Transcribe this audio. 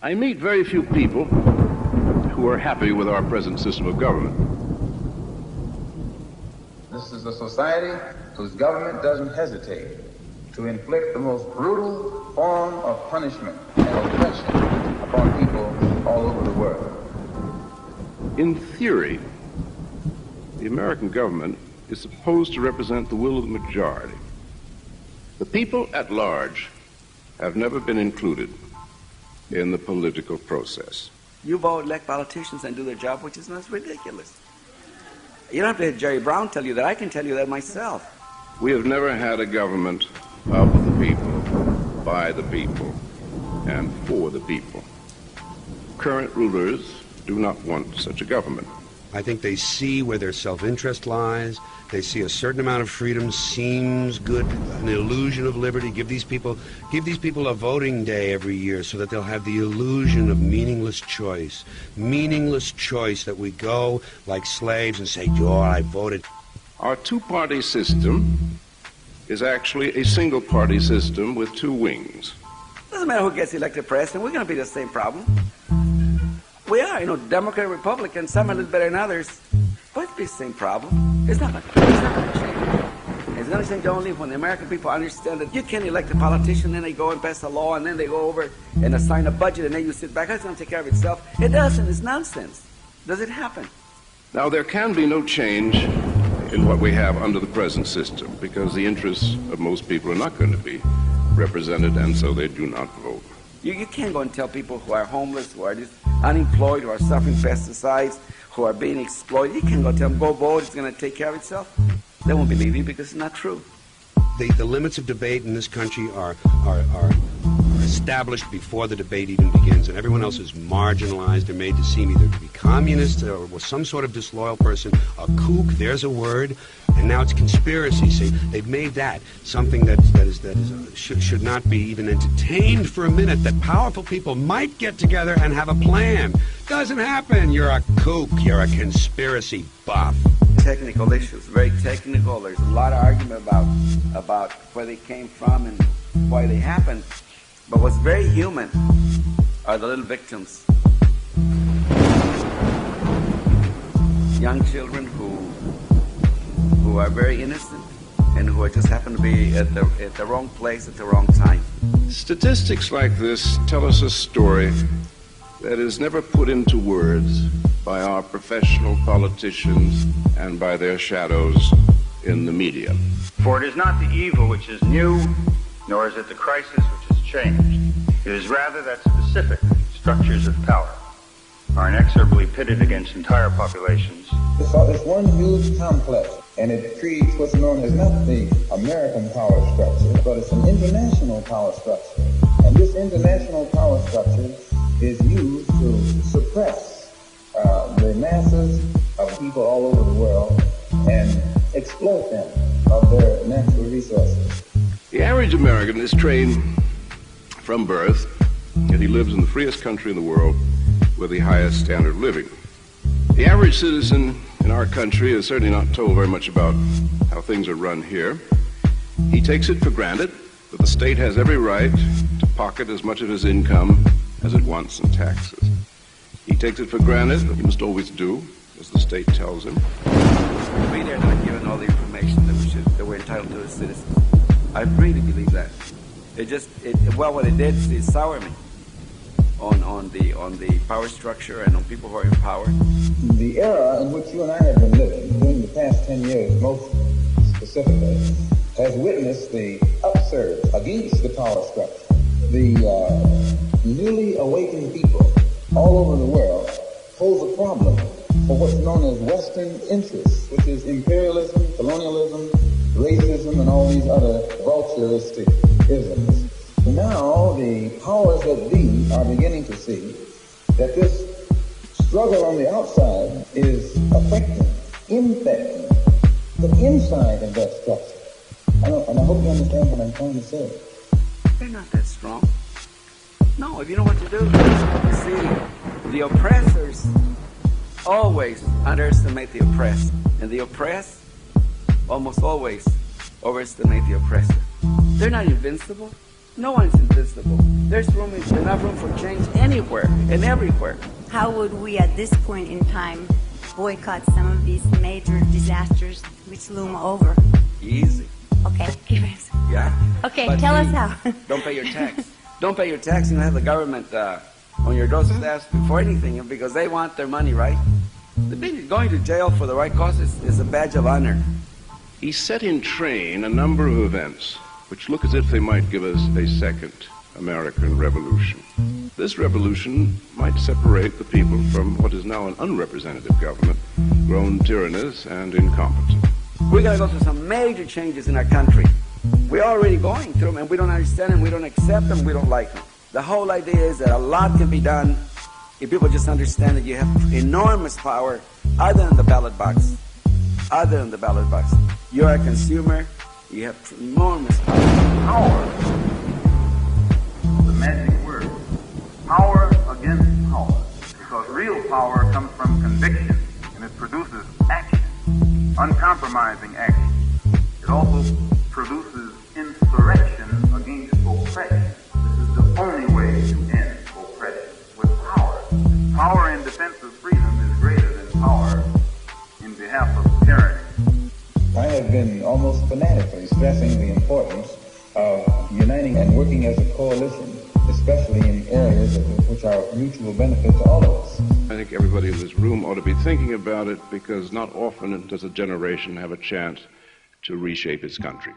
I meet very few people who are happy with our present system of government. This is a society whose government doesn't hesitate to inflict the most brutal form of punishment and oppression upon people all over the world. In theory, the American government is supposed to represent the will of the majority. The people at large have never been included in the political process. You vote, elect politicians and do their job, which is not ridiculous. You don't have to have Jerry Brown tell you that. I can tell you that myself. We have never had a government of the people, by the people, and for the people. Current rulers do not want such a government. I think they see where their self-interest lies. They see a certain amount of freedom seems good, an illusion of liberty. Give these people a voting day every year so that they'll have the illusion of meaningless choice. Meaningless choice that we go like slaves and say, "Oh, I voted." Our two-party system is actually a single-party system with two wings. Doesn't matter who gets elected president, we're going to be the same problem. We are, Democrat, Republican, some are a little better than others, but it's the same problem. It's not going to change. It's going to change only when the American people understand that you can't elect a politician, then they go and pass a law, and then they go over and assign a budget, and then you sit back. It's going to take care of itself. It doesn't. It's nonsense. Does it happen? Now, there can be no change in what we have under the present system because the interests of most people are not going to be represented, and so they do not vote. You can't go and tell people who are homeless, who are just unemployed, who are suffering pesticides, who are being exploited. You can't go tell them, go vote, it's going to take care of itself. They won't believe you because it's not true. The limits of debate in this country are established before the debate even begins, and everyone else is marginalized. They're made to seem either to be communist or some sort of disloyal person. A kook, there's a word, and now it's conspiracy. See, they've made that something that should not be even entertained for a minute. That powerful people might get together and have a plan. Doesn't happen. You're a kook. You're a conspiracy buff. Technical issues, very technical. There's a lot of argument about where they came from and why they happened. But what's very human are the little victims. Young children who are very innocent and who just happen to be at the wrong place at the wrong time. Statistics like this tell us a story that is never put into words by our professional politicians and by their shadows in the media. For it is not the evil which is new, nor is it the crisis which has changed. It is rather that specific structures of power are inexorably pitted against entire populations. It's one huge complex, and it creates what's known as not the American power structure, but it's an international power structure. And this international power structure is used to suppress the masses of people all over the world and exploit them of their natural resources. The average American is trained from birth, and he lives in the freest country in the world with the highest standard of living. The average citizen in our country is certainly not told very much about how things are run here. He takes it for granted that the state has every right to pocket as much of his income as it wants in taxes. He takes it for granted that he must always do as the state tells him. We are not given all the information that we're entitled to as citizens. I really believe that. What it did is sour me on the power structure and on people who are in power. The era in which you and I have been living during the past 10 years, most specifically, has witnessed the upsurge against the power structure. The newly awakened people all over the world pose a problem for what's known as Western interests, which is imperialism, colonialism, racism, and all these other vulturistic isms. Now the powers that be are beginning to see that this struggle on the outside is affecting, infecting the inside of that structure. And I hope you understand what I'm trying to say. They're not that strong. No, if you know what to do. You see, the oppressors always underestimate the oppressed. And the oppressed almost always overestimate the oppressor. They're not invincible. No one's invisible. There's enough room for change anywhere and everywhere. How would we, at this point in time, boycott some of these major disasters which loom over? Easy. Okay, give us. Yeah? Okay, But tell us please, how. Don't pay your tax. Don't pay your tax and have the government on your doorstep for anything because they want their money, right? Going to jail for the right cause is a badge of honor. He set in train a number of events which look as if they might give us a second American Revolution. This revolution might separate the people from what is now an unrepresentative government, grown tyrannous and incompetent. We're going to go through some major changes in our country. We're already going through them, and we don't understand them, we don't accept them, we don't like them. The whole idea is that a lot can be done if people just understand that you have enormous power other than the ballot box. Other than the ballot box. You're a consumer, you have enormous power. Power. The magic word. Power against power. Because real power comes from conviction, and it produces action. Uncompromising action. It also produces insurrection against oppression. This is the only way to end oppression, with power. Power in defense of freedom is greater than power in behalf of tyranny. I have been almost fanatically stressing the importance of uniting and working as a coalition, especially in areas which are of mutual benefit to all of us. I think everybody in this room ought to be thinking about it because not often does a generation have a chance to reshape its country.